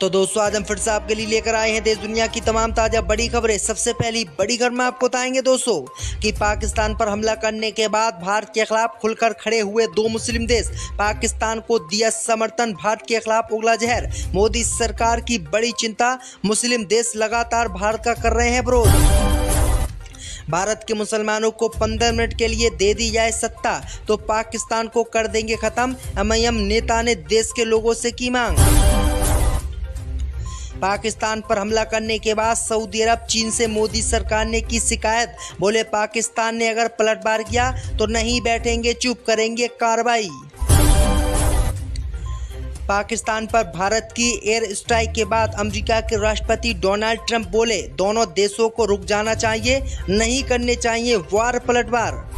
तो दोस्तों आज हम फिर से आपके लिए लेकर आए हैं देश दुनिया की तमाम ताज़ा बड़ी खबरें। सबसे पहली बड़ी खबर में आपको बताएंगे दोस्तों कि पाकिस्तान पर हमला करने के बाद भारत के खिलाफ खुलकर खड़े हुए दो मुस्लिम देश। पाकिस्तान को दिया समर्थन, भारत के खिलाफ उगला जहर। मोदी सरकार की बड़ी चिंता, मुस्लिम देश लगातार भारत का कर रहे हैं विरोध। भारत के मुसलमानों को 15 मिनट के लिए दे दी जाए सत्ता तो पाकिस्तान को कर देंगे खत्म, एमआईएम नेता ने देश के लोगों से की मांग। पाकिस्तान पर हमला करने के बाद सऊदी अरब, चीन से मोदी सरकार ने की शिकायत। बोले पाकिस्तान ने अगर पलटवार किया तो नहीं बैठेंगे चुप, करेंगे कार्रवाई। पाकिस्तान पर भारत की एयर स्ट्राइक के बाद अमेरिका के राष्ट्रपति डोनाल्ड ट्रंप बोले दोनों देशों को रुक जाना चाहिए, नहीं करने चाहिए वार पलटवार।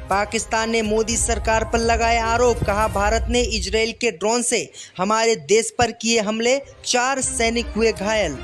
पाकिस्तान ने मोदी सरकार पर लगाया आरोप, कहा भारत ने इजराइल के ड्रोन से हमारे देश पर किए हमले, 4 सैनिक हुए घायल।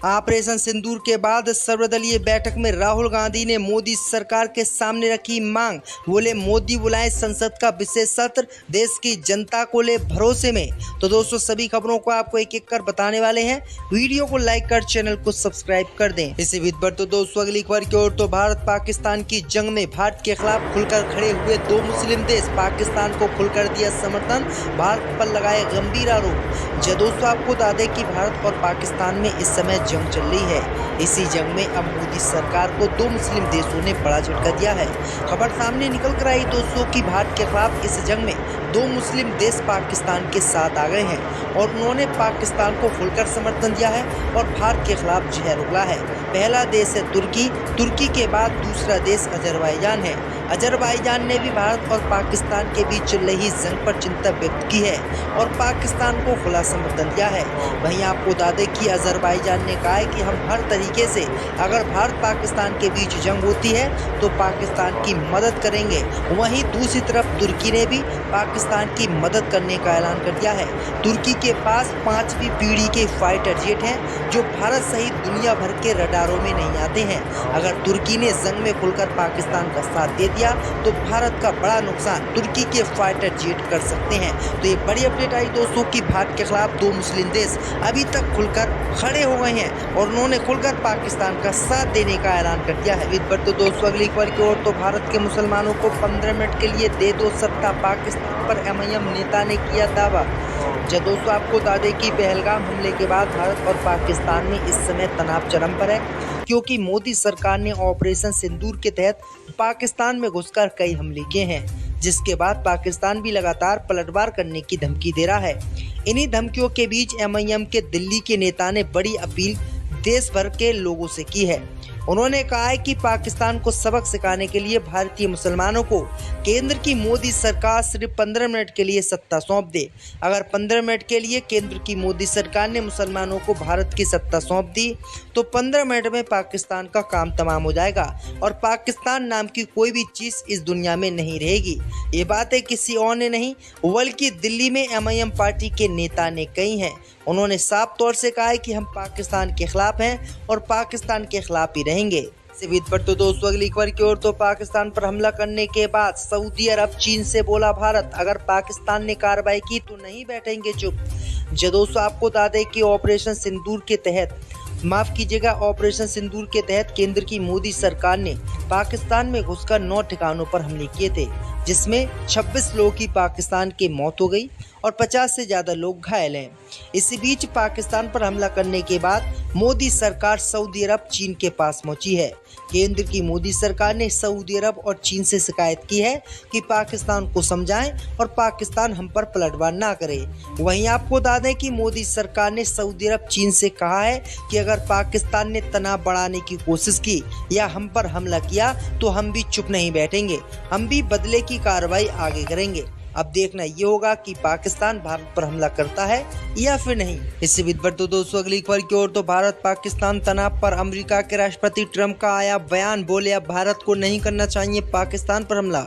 ऑपरेशन सिंदूर के बाद सर्वदलीय बैठक में राहुल गांधी ने मोदी सरकार के सामने रखी मांग। बोले मोदी बुलाएं संसद का विशेष सत्र, देश की जनता को ले भरोसे में। तो दोस्तों सभी खबरों को आपको एक एक कर बताने वाले हैं। वीडियो को लाइक कर चैनल को सब्सक्राइब कर दें। इसी बीच पर तो दोस्तों अगली खबर की ओर। तो भारत पाकिस्तान की जंग में भारत के खिलाफ खुलकर खड़े हुए दो मुस्लिम देश। पाकिस्तान को खुलकर दिया समर्थन, भारत पर लगाए गंभीर आरोप। दोस्तों आपको बता दें कि भारत और पाकिस्तान में इस समय जंग चल रही है। इसी जंग में अब मोदी सरकार को दो मुस्लिम देशों ने बड़ा झटका दिया है। खबर सामने निकल कर आई दोस्तों कि भारत के खिलाफ इस जंग में दो मुस्लिम देश पाकिस्तान के साथ आ गए हैं और उन्होंने पाकिस्तान को खुलकर समर्थन दिया है और भारत के खिलाफ जहर उगला है। पहला देश है तुर्की, तुर्की के बाद दूसरा देश अजरबैजान है। अजरबैजान ने भी भारत और पाकिस्तान के बीच चल रही जंग पर चिंता व्यक्त की है और पाकिस्तान को खुला समर्थन दिया है। वहीं आपको बता दें कि अजरबैजान ने कहा है कि हम हर तरीके से, अगर भारत पाकिस्तान के बीच जंग होती है तो पाकिस्तान की मदद करेंगे। वहीं दूसरी तरफ तुर्की ने भी पाकिस्तान की मदद करने का ऐलान कर दिया है। तुर्की के पास 5वीं पीढ़ी के फाइटर जेट हैं जो भारत सहित दुनिया भर के रडारों में नहीं आते हैं। अगर तुर्की ने जंग में खुलकर पाकिस्तान का साथ दे दिया तो भारत का बड़ा नुकसान तुर्की के फाइटर जेट कर सकते हैं। तो ये बड़ी अपडेट आई दोस्तों कि भारत के खिलाफ दो मुस्लिम देश अभी तक खुलकर खड़े हो गए हैं और उन्होंने खुलकर पाकिस्तान का साथ देने का ऐलान कर दिया है। इस पर तो दोस्तों अगली खबर की ओर। तो भारत के मुसलमानों को 15 मिनट के लिए दे दो सत्ता, पाकिस्तान पर एमआईएम नेता ने किया दावा। दोस्तों आपको बता दें कि पहलगाम हमले के बाद भारत और पाकिस्तान में इस समय तनाव चरम पर है, क्योंकि मोदी सरकार ने ऑपरेशन सिंदूर के तहत पाकिस्तान में घुसकर कई हमले किए हैं, जिसके बाद पाकिस्तान भी लगातार पलटवार करने की धमकी दे रहा है। इन्हीं धमकियों के बीच एमआईएम के दिल्ली के नेता ने बड़ी अपील देश भर के लोगों से की है। उन्होंने कहा है कि पाकिस्तान को सबक सिखाने के लिए भारतीय मुसलमानों को केंद्र की मोदी सरकार सिर्फ 15 मिनट के लिए सत्ता सौंप दे। अगर 15 मिनट के लिए केंद्र की मोदी सरकार ने मुसलमानों को भारत की सत्ता सौंप दी तो 15 मिनट में पाकिस्तान का काम तमाम हो जाएगा और पाकिस्तान नाम की कोई भी चीज़ इस दुनिया में नहीं रहेगी। ये बातें किसी और ने नहीं बल्कि दिल्ली में एमआईएम पार्टी के नेता ने कही हैं। उन्होंने साफ तौर से कहा है कि हम पाकिस्तान के खिलाफ हैं और पाकिस्तान के खिलाफ ही रहेंगे। पर तो दोस्तों अगली खबर की ओर। तो पाकिस्तान पर हमला करने के बाद सऊदी अरब, चीन से बोला भारत अगर पाकिस्तान ने कार्रवाई की तो नहीं बैठेंगे चुप। दोस्तों आपको बता दें कि ऑपरेशन सिंदूर के तहत केंद्र की मोदी सरकार ने पाकिस्तान में घुसकर 9 ठिकानों पर हमले किए थे, जिसमें 26 लोगों की पाकिस्तान की मौत हो गई और 50 से ज़्यादा लोग घायल हैं। इसी बीच पाकिस्तान पर हमला करने के बाद मोदी सरकार सऊदी अरब, चीन के पास पहुंची है। केंद्र की मोदी सरकार ने सऊदी अरब और चीन से शिकायत की है कि पाकिस्तान को समझाएं और पाकिस्तान हम पर पलटवार ना करे। वहीं आपको बता दें कि मोदी सरकार ने सऊदी अरब, चीन से कहा है कि अगर पाकिस्तान ने तनाव बढ़ाने की कोशिश की या हम पर हमला किया तो हम भी चुप नहीं बैठेंगे, हम भी बदले की कार्रवाई आगे करेंगे। अब देखना ये होगा कि पाकिस्तान भारत पर हमला करता है या फिर नहीं। इससे बीच पर तो दोस्तों अगली खबर की ओर। तो भारत पाकिस्तान तनाव पर अमेरिका के राष्ट्रपति ट्रंप का आया बयान। बोले अब भारत को नहीं करना चाहिए पाकिस्तान पर हमला।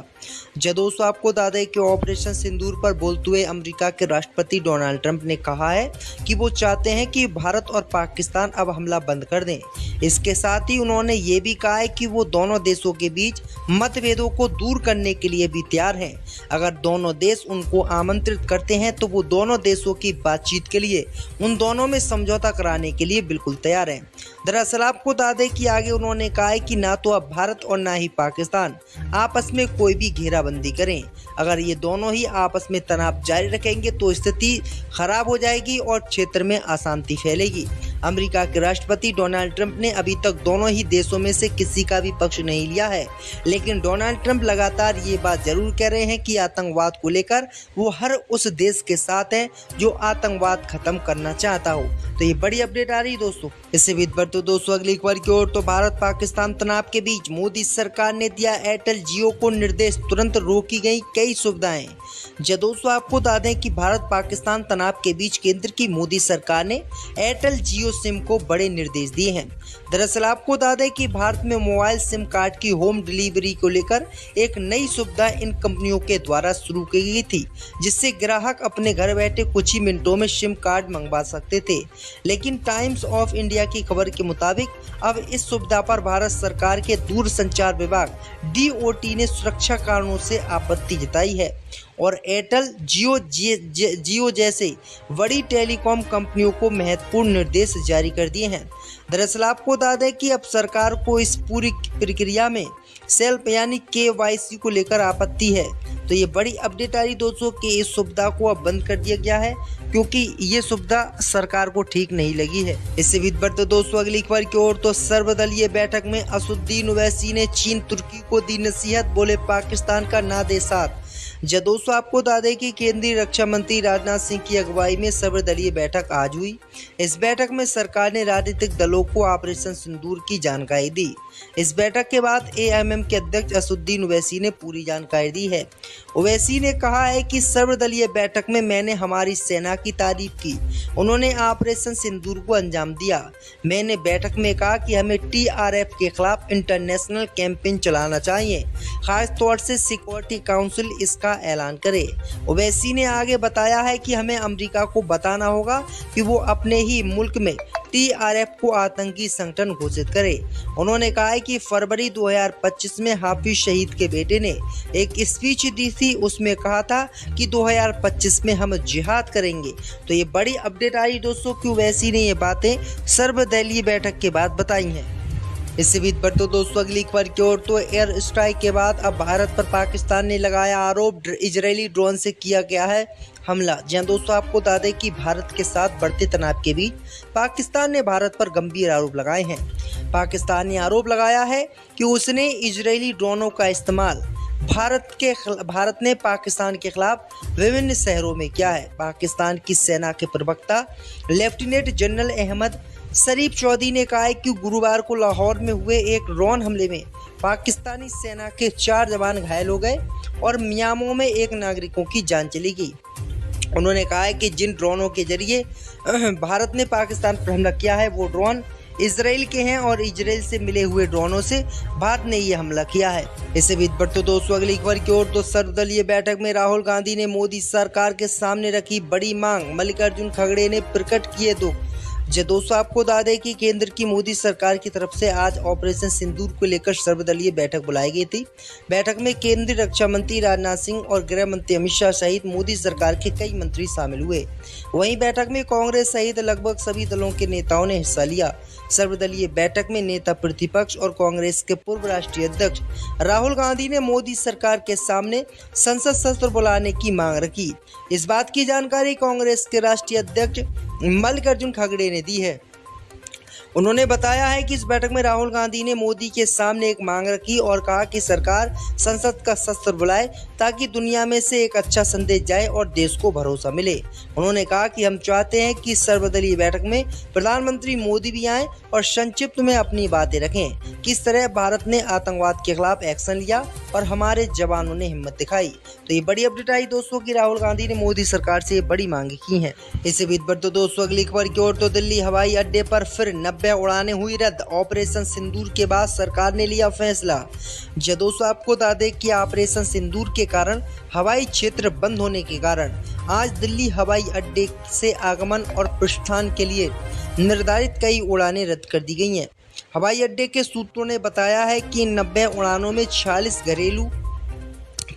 जो दोस्तों आपको बता दें कि ऑपरेशन सिंदूर पर बोलते हुए अमेरिका के राष्ट्रपति डोनाल्ड ट्रंप ने कहा है कि वो चाहते हैं कि भारत और पाकिस्तान अब हमला बंद कर दें। इसके साथ ही उन्होंने ये भी कहा है कि वो दोनों देशों के बीच मतभेदों को दूर करने के लिए भी तैयार हैं। अगर दोनों देश उनको आमंत्रित करते हैं तो वो दोनों देशों की बातचीत के लिए उन दोनों में समझौता कराने के लिए बिल्कुल तैयार हैं। दरअसल आपको बता दें कि आगे उन्होंने कहा है कि ना तो अब भारत और ना ही पाकिस्तान आपस में कोई भी घेराबंदी करें। अगर ये दोनों ही आपस में तनाव जारी रखेंगे तो स्थिति खराब हो जाएगी और क्षेत्र में अशांति फैलेगी। अमेरिका के राष्ट्रपति डोनाल्ड ट्रंप ने अभी तक दोनों ही देशों में से किसी का भी पक्ष नहीं लिया है, लेकिन डोनाल्ड ट्रंप लगातार ये बात जरूर कह रहे हैं कि आतंकवाद को लेकर वो हर उस देश के साथ हैं जो आतंकवाद खत्म करना चाहता हो। तो ये बड़ी अपडेट आ रही दोस्तों। इससे भी बढ़ तो दोस्तों अगली खबर की ओर, तो भारत पाकिस्तान तनाव के बीच मोदी सरकार ने दिया एयरटेल जियो को निर्देश, तुरंत रोकी गई कई सुविधाएं। जो दोस्तों आपको बता दें कि भारत पाकिस्तान तनाव के बीच केंद्र की मोदी सरकार ने एयरटेल जियो सिम को बड़े निर्देश दिए हैं। दरअसल आपको बता दें कि भारत में मोबाइल सिम कार्ड की होम डिलीवरी को लेकर एक नई सुविधा इन कंपनियों के द्वारा शुरू की गई थी, जिससे ग्राहक अपने घर बैठे कुछ ही मिनटों में सिम कार्ड मंगवा सकते थे। लेकिन टाइम्स ऑफ इंडिया की खबर के मुताबिक अब इस सुविधा पर भारत सरकार के दूरसंचार विभाग DOT ने सुरक्षा कारणों से आपत्ति जताई है और एयरटेल जियो जैसे बड़ी टेलीकॉम कंपनियों को महत्वपूर्ण निर्देश जारी कर दिए हैं। दरअसल आपको बता दें कि अब सरकार को इस पूरी प्रक्रिया में सेल्फ यानी KYC को लेकर आपत्ति है। तो ये बड़ी अपडेट आ रही दोस्तों कि इस सुविधा को अब बंद कर दिया गया है, क्योंकि ये सुविधा सरकार को ठीक नहीं लगी है। इससे भी बढ़ते दोस्तों अगली खबर की ओर, तो सर्वदलीय बैठक में असदुद्दीन ओवैसी ने चीन तुर्की को दी नसीहत, बोले पाकिस्तान का ना दे साथ। जब दोस्तों आपको बता दें कि केंद्रीय रक्षा मंत्री राजनाथ सिंह की अगुवाई में सर्वदलीय बैठक आज हुई। इस बैठक में सरकार ने राजनीतिक दलों को ऑपरेशन सिंदूर की जानकारी दी। इस बैठक के बाद AIMM के अध्यक्ष असदुद्दीन ओवैसी ने पूरी जानकारी दी है। ओवैसी ने कहा है कि सर्वदलीय बैठक में मैंने हमारी सेना की तारीफ की, उन्होंने ऑपरेशन सिंदूर को अंजाम दिया। मैंने बैठक में कहा कि हमें TRF के खिलाफ इंटरनेशनल कैंपेन चलाना चाहिए, खास तौर से सिक्योरिटी काउंसिल इसका ऐलान करे। ओवैसी ने आगे बताया है कि हमें अमेरिका को बताना होगा कि वो अपने ही मुल्क में TRF को आतंकी संगठन घोषित करे। उन्होंने कहा है कि फरवरी 2025 में हाफिज शहीद के बेटे ने एक स्पीच दी थी, उसमें कहा था कि 2025 में हम जिहाद करेंगे। तो ये बड़ी अपडेट आई दोस्तों कि ओवैसी ने ये बातें सर्वदलीय बैठक के बाद बताई हैं। इससे भी बढ़ते दोस्तों अगली खबर की ओर, तो एयर स्ट्राइक के बाद अब भारत पर पाकिस्तान ने लगाया आरोप, इजरायली ड्रोन से किया गया है हमला। जहां दोस्तों आपको बता दें कि भारत के साथ बढ़ते तनाव के बीच पाकिस्तान ने भारत पर गंभीर आरोप लगाए हैं। पाकिस्तान ने आरोप लगाया है कि उसने इजरायली ड्रोनों का इस्तेमाल भारत ने पाकिस्तान के खिलाफ विभिन्न शहरों में किया है। पाकिस्तान की सेना के प्रवक्ता लेफ्टिनेंट जनरल अहमद शरीफ चौधरी ने कहा है कि गुरुवार को लाहौर में हुए एक ड्रोन हमले में पाकिस्तानी सेना के 4 जवान घायल हो गए और म्यांमार में एक नागरिकों की जान चली गई। उन्होंने कहा है कि जिन ड्रोनों के जरिए भारत ने पाकिस्तान पर हमला किया है वो ड्रोन इजराइल के हैं और इजराइल से मिले हुए ड्रोनों से भारत ने ये हमला किया है। इससे भी बढ़ते दोस्तों अगली खबर की ओर, तो सर्वदलीय बैठक में राहुल गांधी ने मोदी सरकार के सामने रखी बड़ी मांग, मल्लिकार्जुन खड़गे ने प्रकट किए दुख। जो दोस्तों आपको बता दें कि केंद्र की मोदी सरकार की तरफ से आज ऑपरेशन सिंदूर को लेकर सर्वदलीय बैठक बुलाई गई थी। बैठक में केंद्रीय रक्षा मंत्री राजनाथ सिंह और गृह मंत्री अमित शाह सहित मोदी सरकार के कई मंत्री शामिल हुए। वहीं बैठक में कांग्रेस सहित लगभग सभी दलों के नेताओं ने हिस्सा लिया। सर्वदलीय बैठक में नेता प्रतिपक्ष और कांग्रेस के पूर्व राष्ट्रीय अध्यक्ष राहुल गांधी ने मोदी सरकार के सामने संसद सत्र बुलाने की मांग रखी। इस बात की जानकारी कांग्रेस के राष्ट्रीय अध्यक्ष मल्लिकार्जुन खड़गे ने दी है। उन्होंने बताया है कि इस बैठक में राहुल गांधी ने मोदी के सामने एक मांग रखी और कहा कि सरकार संसद का सत्र बुलाए ताकि दुनिया में से एक अच्छा संदेश जाए और देश को भरोसा मिले। उन्होंने कहा कि हम चाहते हैं कि सर्वदलीय बैठक में प्रधानमंत्री मोदी भी आएं और संक्षिप्त में अपनी बातें रखें, किस तरह भारत ने आतंकवाद के खिलाफ एक्शन लिया और हमारे जवानों ने हिम्मत दिखाई। तो ये बड़ी अपडेट आई दोस्तों कि राहुल गांधी ने मोदी सरकार से बड़ी मांगे की हैं। इससे भी बढ़ते दोस्तों अगली खबर की ओर, तो दिल्ली हवाई अड्डे पर फिर 90 90 उड़ानें हुई रद्द। ऑपरेशन सिंदूर के बाद सरकार ने लिया फैसला। जी दोस्तों, आपको बता दें कि ऑपरेशन सिंदूर के कारण हवाई क्षेत्र बंद होने के कारण आज दिल्ली हवाई अड्डे से आगमन और प्रस्थान के लिए निर्धारित कई उड़ानें रद्द कर दी गई हैं। हवाई अड्डे के सूत्रों ने बताया है कि 90 उड़ानों में 46 घरेलू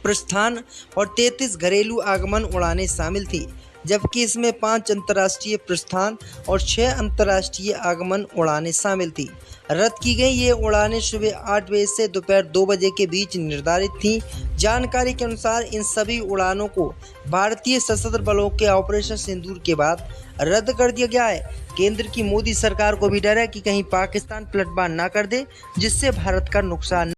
प्रस्थान और 33 घरेलू आगमन उड़ानें शामिल थी, जबकि इसमें 5 अंतर्राष्ट्रीय प्रस्थान और 6 अंतर्राष्ट्रीय आगमन उड़ानें शामिल थी। रद्द की गई ये उड़ानें सुबह 8 बजे से दोपहर 2 बजे के बीच निर्धारित थीं। जानकारी के अनुसार इन सभी उड़ानों को भारतीय सशस्त्र बलों के ऑपरेशन सिंदूर के बाद रद्द कर दिया गया है। केंद्र की मोदी सरकार को भी डर है कि कहीं पाकिस्तान पलटवार ना कर दे, जिससे भारत का नुकसान